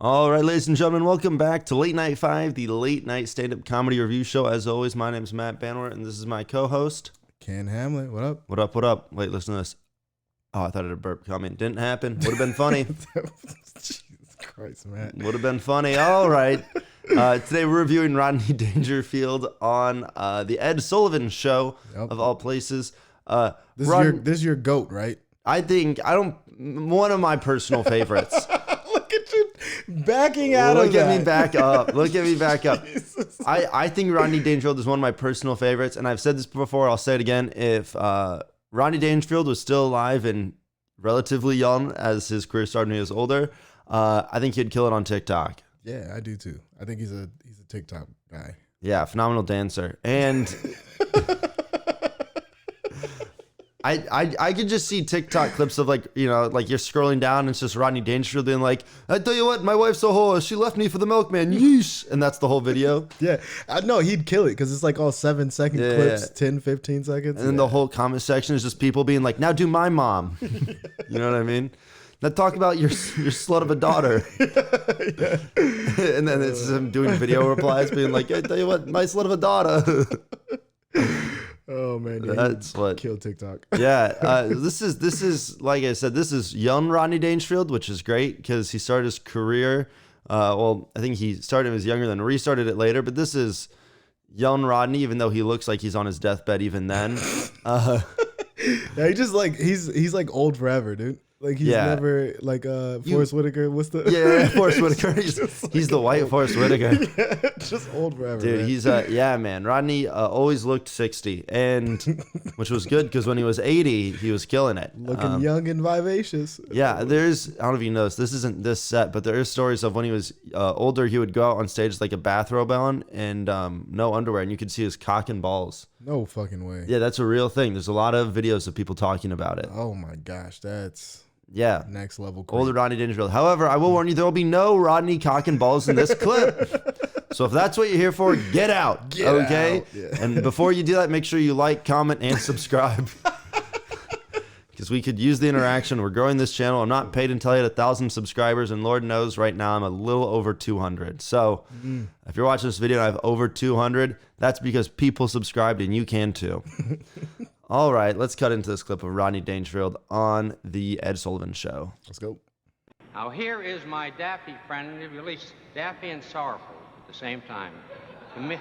All right, ladies and gentlemen, welcome back to Late Night 5, the late night stand-up comedy review show. As always, my name is Matt Banwart, and this is my co-host. Ken Hamlet, what up? What up, what up? Wait, listen to this. Oh, I thought it had a burp coming. Didn't happen. Would have been funny. Jesus Christ, man. Would have been funny. All right. Today we're reviewing Rodney Dangerfield on the Ed Sulivan show, of all places. This is your GOAT, right? One of my personal favorites. Look at you backing out of that. Look at me back up. Look at me back up. I think Rodney Dangerfield is one of my personal favorites, and I've said this before, I'll say it again. If Rodney Dangerfield was still alive and relatively young as his career started when he was older, I think he'd kill it on TikTok. Yeah, I do too. I think he's a TikTok guy. Yeah, phenomenal dancer. And I could just see TikTok clips of like you're scrolling down and it's just Rodney Dangerfield being like, I tell you what, my wife's a whore. She left me for the milkman. Yeesh. And that's the whole video. Yeah. I know he'd kill it because it's like all 7-second clips, 10, 15 seconds. And then the whole comment section is just people being like, now do my mom. You know what I mean? Now talk about your slut of a daughter. And then it's him doing video replies being like, I tell you what, my slut of a daughter. Oh man, dude, that's what killed TikTok. Yeah, this is like I said, this is young Rodney Dangerfield, which is great because he started his career. I think he started when he was younger, then restarted it later. But this is young Rodney, even though he looks like he's on his deathbed even then. Yeah, he's like old forever, dude. Like he's never like Forrest Whitaker. What's the Forrest Whitaker? He's the white Forrest Whitaker. Yeah, just old forever, dude. Man. He's man. Rodney always looked 60, and which was good because when he was 80, he was killing it, looking young and vivacious. Yeah, I don't know if you know this isn't this set, but there are stories of when he was older, he would go out on stage with like a bathrobe on and no underwear, and you could see his cock and balls. No fucking way. Yeah, that's a real thing. There's a lot of videos of people talking about it. Oh my gosh, that's next level creep. Older Rodney Dangerfield. However, I will warn you, there will be no Rodney cock and balls in this clip. So if that's what you're here for, get out. Get out. Yeah. And before you do that, make sure you like, comment, and subscribe. Because we could use the interaction. We're growing this channel. I'm not paid until I hit 1,000 subscribers, and Lord knows right now I'm a little over 200. So if you're watching this video and I have over 200, that's because people subscribed, and you can too. All right, let's cut into this clip of Rodney Dangerfield on the Ed Sulivan Show. Let's go. Now here is my Daffy friend, released Daffy and Sorrowful at the same time.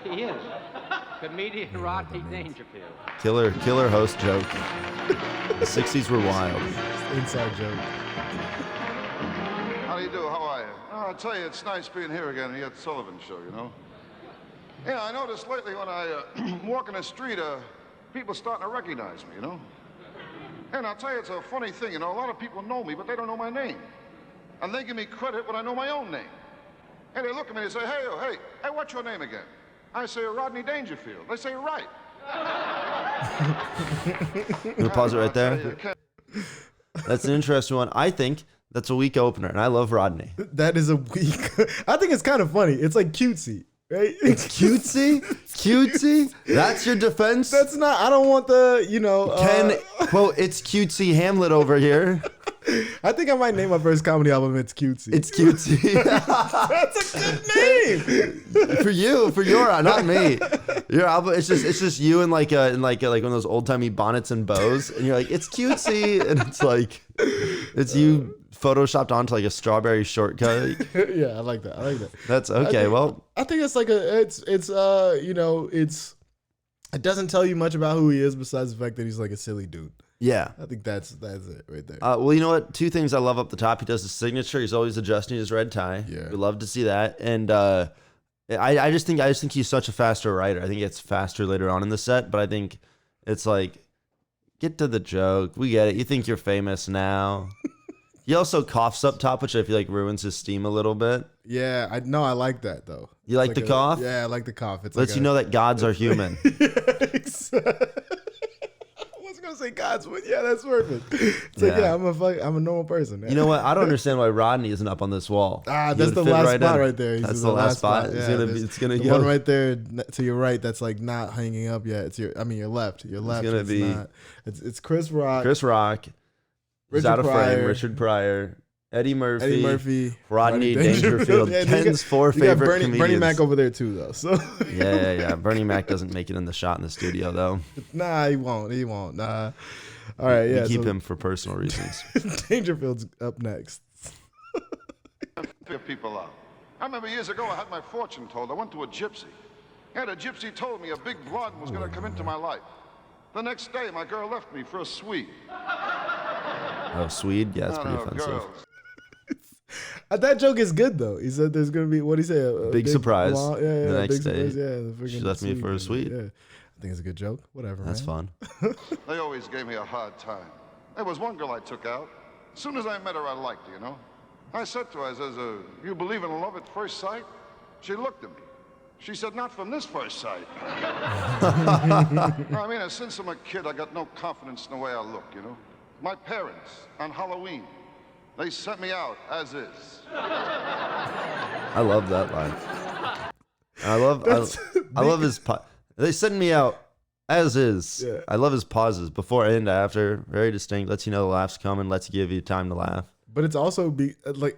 He is. Comedian Rodney Dangerfield. Killer host joke. The 60s were wild. Inside joke. How do you do? How are you? Oh, I tell you, it's nice being here again at the Ed Sulivan Show, you know? Yeah, I noticed lately when I walk in the street, people starting to recognize me, you know? And I'll tell you, it's a funny thing, you know, a lot of people know me, but they don't know my name. And they give me credit when I know my own name. And they look at me and they say, hey, what's your name again? I say, Rodney Dangerfield. They say, right. You want to pause it right there? That's an interesting one. I think that's a weak opener, and I love Rodney. That is a weak... I think it's kind of funny. It's like cutesy. Right? It's cutesy? Cutesy? That's your defense? That's not, I don't want the, Ken, quote, it's cutesy Hamlet over here. I think I might name my first comedy album, It's Cutesy. It's Cutesy. That's a good name. for your, not me. Your album, it's just you in like one of those old timey bonnets and bows, and you're like, it's cutesy, and it's like, it's you photoshopped onto like a strawberry shortcut. Yeah, I like that. That's okay. I think it's like it doesn't tell you much about who he is besides the fact that he's like a silly dude. Yeah. I think that's it right there. Well, you know what? Two things I love up the top. He does his signature. He's always adjusting his red tie. Yeah. We love to see that. And I just think he's such a faster writer. I think it's faster later on in the set, but I think it's like, get to the joke. We get it. You think you're famous now. He also coughs up top, which I feel like ruins his steam a little bit. Yeah, I like that though. You like the cough? Yeah, I like the cough. It's lets you know that gods are human. I was gonna say gods, but yeah, that's perfect. It's like, I'm a normal person. You know what? I don't understand why Rodney isn't up on this wall. That's the last spot right there. That's the last spot. Yeah, it's gonna the go one right there to your right. That's like not hanging up yet. It's your left. Your left. It's gonna be. Not. It's Chris Rock. Chris Rock. Richard Pryor. Eddie Murphy, Rodney Rodney Dangerfield. Yeah, Ken's four favorite comedians. Bernie Mac over there too, though. So Yeah. Bernie Mac doesn't make it in the shot in the studio though. nah, he won't. Nah. All right, yeah. We keep him for personal reasons. Dangerfield's up next. Figure people out. I remember years ago I had my fortune told. I went to a gypsy. And a gypsy told me a big blonde was going to come into my life. The next day, my girl left me for a Swede. Oh, Swede? Yeah, that's pretty offensive. Girls. That joke is good though. He said there's gonna be what he say a Big surprise. blonde- The next big day, surprise, the she freaking left me for a Swede. Yeah, I think it's a good joke. Whatever. That's man. fun. They always gave me a hard time. There was one girl I took out. As soon as I met her, I liked her, you know. I said to her, I says, you believe in love at first sight? She looked at me. She said, not from this first sight. I mean, since I'm a kid, I got no confidence in the way I look, you know. My parents, on Halloween, they sent me out as is. I love that line. I love his. They send me out as is. Yeah. I love his pauses before and after. Very distinct. Lets you know the laugh's coming. Lets give you time to laugh. But it's also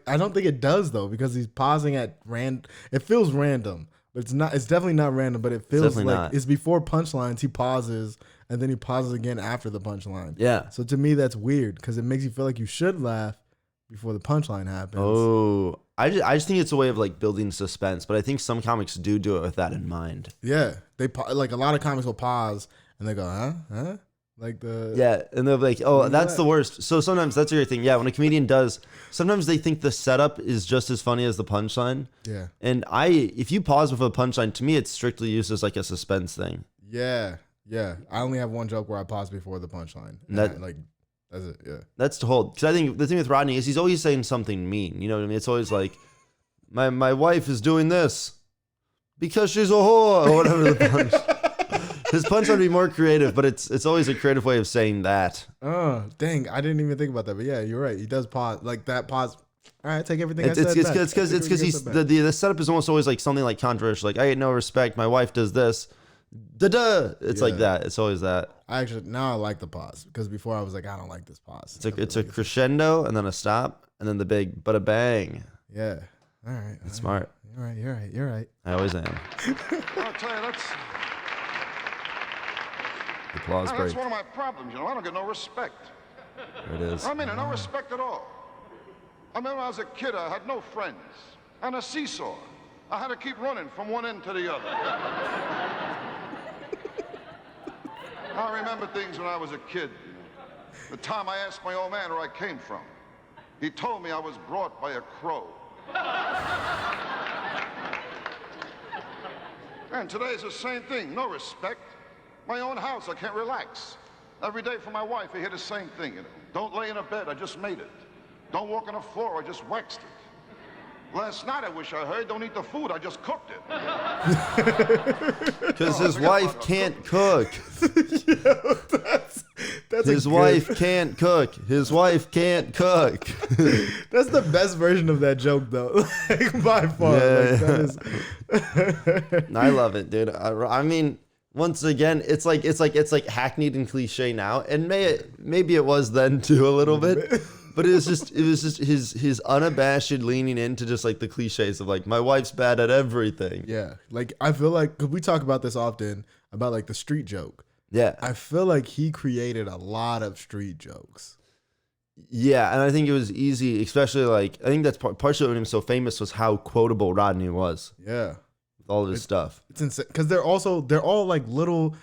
I don't think it does though because he's pausing at It feels random, but it's not. It's definitely not random. But it feels like not. it's before punchlines. He pauses and then he pauses again after the punchline. Yeah. So to me, that's weird because it makes you feel like you should laugh before the punchline happens. Oh, I just think it's a way of like building suspense. But I think some comics do it with that in mind. Yeah, like a lot of comics will pause and they go, huh. Like Yeah, and they're like, oh, that's the worst. So sometimes that's a great thing. Yeah, when a comedian does, sometimes they think the setup is just as funny as the punchline. Yeah. And if you pause before the punchline, to me, it's strictly used as like a suspense thing. Yeah. I only have one joke where I pause before the punchline. And That- that's it. Yeah. That's to hold. Because I think the thing with Rodney is he's always saying something mean. You know what I mean? It's always like, my wife is doing this because she's a whore or whatever the punch. His punch would be more creative, but it's always a creative way of saying that. Oh, dang. I didn't even think about that. But yeah, you're right. He does pause. Like that pause. All right, take everything I said back. It's because he's the setup is almost always like something like controversial. Like, I get no respect. My wife does this. Da-da. It's like that. It's always that. Now I like the pause because before I was like, I don't like this pause. It's a crescendo and then a stop and then the big bada bang. Yeah. All right. It's smart. You're right. I always am. I'll tell you, that's Applause break. that's one of my problems, you know. I don't get no respect. There it is. I mean, no respect at all. I remember when I was a kid, I had no friends. And a seesaw. I had to keep running from one end to the other. I remember things when I was a kid. You know. The time I asked my old man where I came from. He told me I was brought by a crow. And today's the same thing, no respect. My own house, I can't relax. Every day for my wife, I hear the same thing, you know. Don't lay in a bed, I just made it. Don't walk on the floor, I just waxed it. Last night, I wish I heard, don't eat the food, I just cooked it. Because his wife can't cook. That's His wife can't cook. His wife can't cook. That's the best version of that joke, though. Like, by far. Yeah. That is. I love it, dude. I mean, once again, it's like hackneyed and cliche now, and maybe it was then too a little bit. But it was just his unabashed leaning into just like the cliches of like, my wife's bad at everything. Yeah. Like, I feel like, because we talk about this often, about like the street joke. Yeah. I feel like he created a lot of street jokes. Yeah, and I think it was easy, especially like, I think that's partially what made him so famous was how quotable Rodney was. Yeah. With all of his stuff. It's insane. Because they're all like little,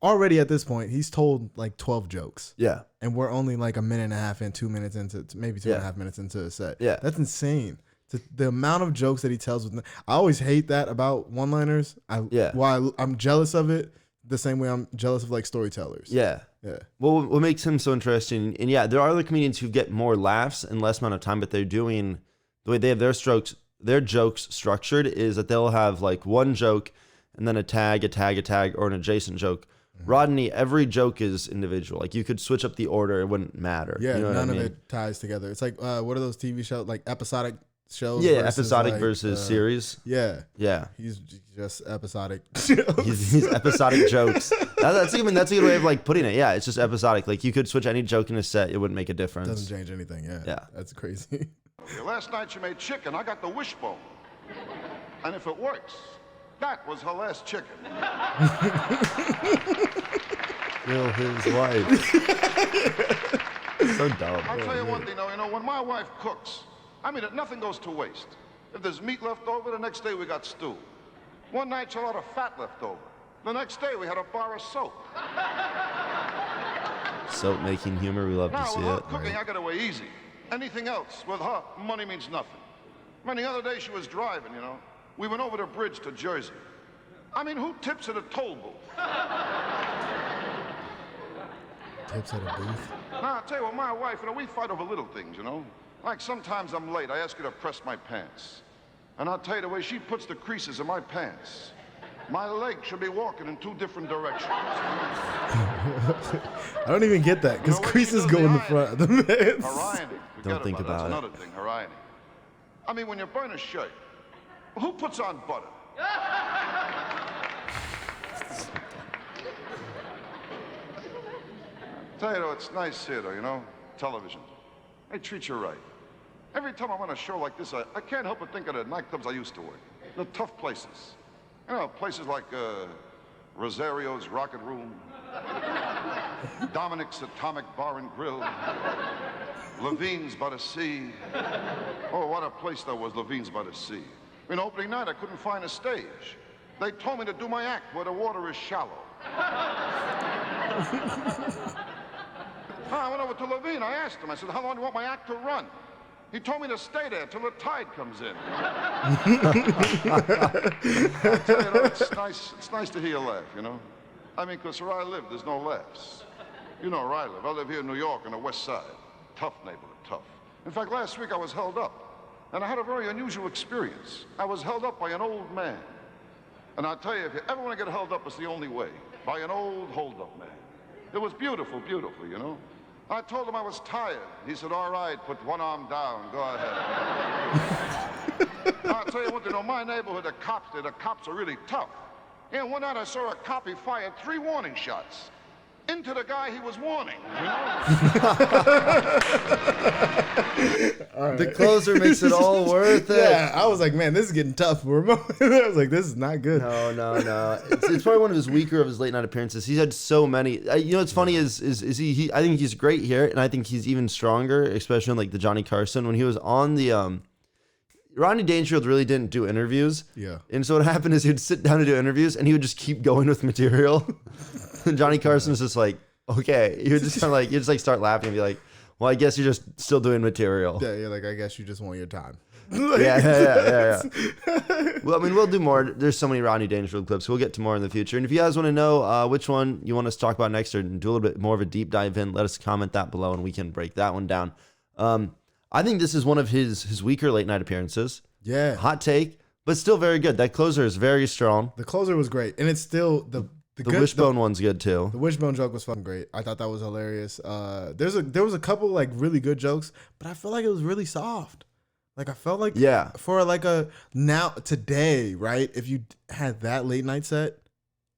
already at this point, he's told like 12 jokes. Yeah. And we're only like a minute and a half in, 2 minutes into, maybe two and a half minutes into a set. Yeah. That's insane. The amount of jokes that he tells with, I always hate that about one-liners. While I'm jealous of it, the same way I'm jealous of like storytellers. Yeah. Yeah. Well, what makes him so interesting, and yeah, there are other comedians who get more laughs in less amount of time, but they're doing, the way they have their jokes structured is that they'll have like one joke and then a tag, or an adjacent joke. Rodney, every joke is individual. Like, you could switch up the order, it wouldn't matter. Yeah, you know none what I mean? of it ties together. It's like, what are those TV shows, like episodic shows. Yeah, episodic versus series. Yeah. Yeah. He's just episodic. He's episodic jokes. That's a good way of like putting it. Yeah, it's just episodic. Like you could switch any joke in a set, it wouldn't make a difference. Doesn't change anything. Yeah. Yeah. That's crazy. Last night she made chicken. I got the wishbone. And if it works, that was her last chicken. Kill his wife. So dumb. I'll tell you one thing, though. You know, when my wife cooks, I mean, nothing goes to waste. If there's meat left over, the next day we got stew. One night she had a lot of fat left over. The next day we had a bar of soap. Soap making humor, we love to see with her it. cooking, I get away easy. Anything else, with her, money means nothing. I mean, the other day she was driving, you know. We went over the bridge to Jersey. I mean, who tips at a toll booth? Tips at a booth? Now, I'll tell you what, my wife, you know, we fight over little things, you know. Like sometimes I'm late, I ask her to press my pants. And I'll tell you the way she puts the creases in my pants. My legs should be walking in 2 different directions. I don't even get that, because creases go in the front of the pants. Her ironing. Don't think about it. That's another thing, her ironing. I mean, when you burn a shirt, who puts on butter? Tell you though, it's nice here though, you know, television. They treat you right. Every time I'm on a show like this, I can't help but think of the nightclubs I used to work. The tough places. You know, places like Rosario's Rocket Room, Dominic's Atomic Bar and Grill, Levine's by the Sea. Oh, what a place that was, Levine's by the Sea. I mean, opening night, I couldn't find a stage. They told me to do my act where the water is shallow. I went over to Levine. I asked him, I said, how long do you want my act to run? He told me to stay there till the tide comes in. I tell you, it's nice to hear you laugh, you know? I mean, because where I live, there's no laughs. You know where I live. I live here in New York on the west side. Tough neighborhood, tough. In fact, last week I was held up, and I had a very unusual experience. I was held up by an old man. And I'll tell you, if you ever want to get held up, it's the only way. By an old hold-up man. It was beautiful, beautiful, you know? I told him I was tired. He said, all right, put one arm down, go ahead. I'll tell you what, you know, my neighborhood, the cops are really tough. And one night I saw a cop, he fired 3 warning shots into the guy he was warning, you know? Right. The closer makes it all worth it. Yeah, I was like, man, this is getting tough for him. I was like, this is not good. No. It's probably one of his weaker of his late night appearances. He's had so many. You know what's funny is he I think he's great here, and I think he's even stronger, especially in like the Johnny Carson when he was on the Rodney Dangerfield really didn't do interviews. Yeah. And so what happened is he would sit down to do interviews, and he would just keep going with material. And Johnny Carson's just like, okay. He would just kind of like, you just like start laughing and be like, well, I guess you're just still doing material. Yeah, you're like, I guess you just want your time. Yeah. Well, I mean, we'll do more. There's so many Rodney Dangerfield clips. We'll get to more in the future. And if you guys want to know which one you want us to talk about next or do a little bit more of a deep dive in, let us comment that below and we can break that one down. I think this is one of his weaker late night appearances. Yeah. Hot take, but still very good. That closer is very strong. The closer was great. And it's still the wishbone one's good too. The wishbone joke was fucking great. I thought that was hilarious. There was a couple like really good jokes, but I felt like it was really soft. Like I felt like for like today, right? If you had that late night set,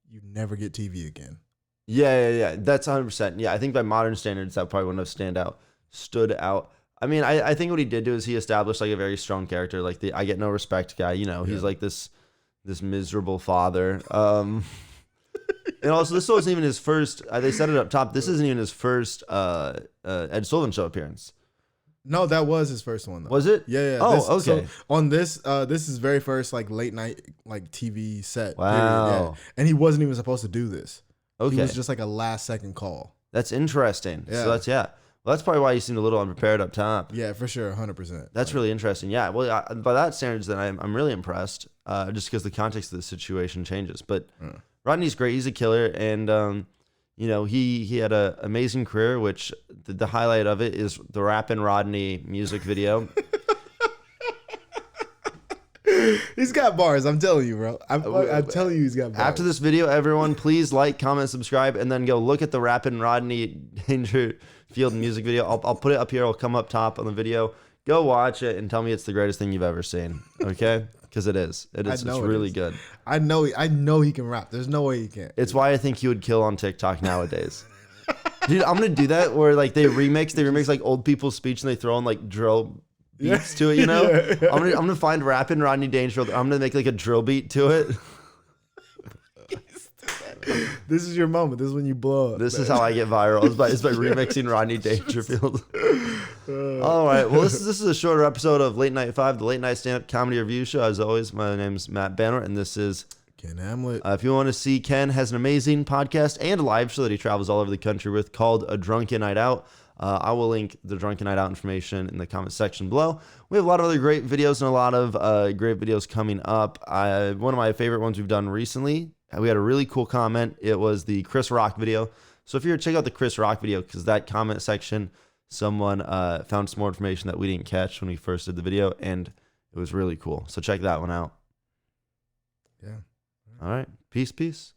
you never get TV again. Yeah. That's 100%. Yeah, I think by modern standards, that probably wouldn't have stood out. I mean, I think what he did do is he established like a very strong character, like the I get no respect guy. You know, he's like this miserable father. And also, this wasn't even his first. They set it up top. This isn't even his first Ed Sulivan show appearance. No, that was his first one though. Was it? Yeah. Oh, okay. So on this is his very first like late night like TV set. Wow. Period. Yeah. And he wasn't even supposed to do this. Okay. He was just like a last second call. That's interesting. Yeah. So well, that's probably why you seemed a little unprepared up top. Yeah, for sure, 100%. That's really interesting. Yeah. Well, by that standards, then I'm really impressed. Just because the context of the situation changes, but. Rodney's great. He's a killer, and you know he had an amazing career. Which the highlight of it is the Rappin' Rodney music video. He's got bars. I'm telling you, bro. I'm telling you, he's got bars. After this video, everyone, please like, comment, subscribe, and then go look at the Rappin' Rodney Dangerfield music video. I'll put it up here. I'll come up top on the video. Go watch it and tell me it's the greatest thing you've ever seen. Okay? Because it is. It's really good. I know he can rap. There's no way he can't. It's why I think he would kill on TikTok nowadays. Dude, I'm gonna do that where like they remix like old people's speech and they throw in like drill beats to it, you know? Yeah. I'm gonna find rapping Rodney Dangerfield. I'm gonna make like a drill beat to it. This is your moment. This is when you blow up. This is how I get viral. Is by remixing Rodney Dangerfield. All right. Well, this is a shorter episode of Late Night 5, the late night stand-up comedy review show. As always, my name's Matt Banner, and this is Ken Hamlet. If you want to see, Ken has an amazing podcast and a live show that he travels all over the country with called A Drunken Night Out. I will link the Drunken Night Out information in the comment section below. We have a lot of other great videos and a lot of great videos coming up. One of my favorite ones we've done recently, we had a really cool comment. It was the Chris Rock video. So if you're check out the Chris Rock video, because that comment section, someone found some more information that we didn't catch when we first did the video, and it was really cool. So check that one out. Yeah. All right. Peace.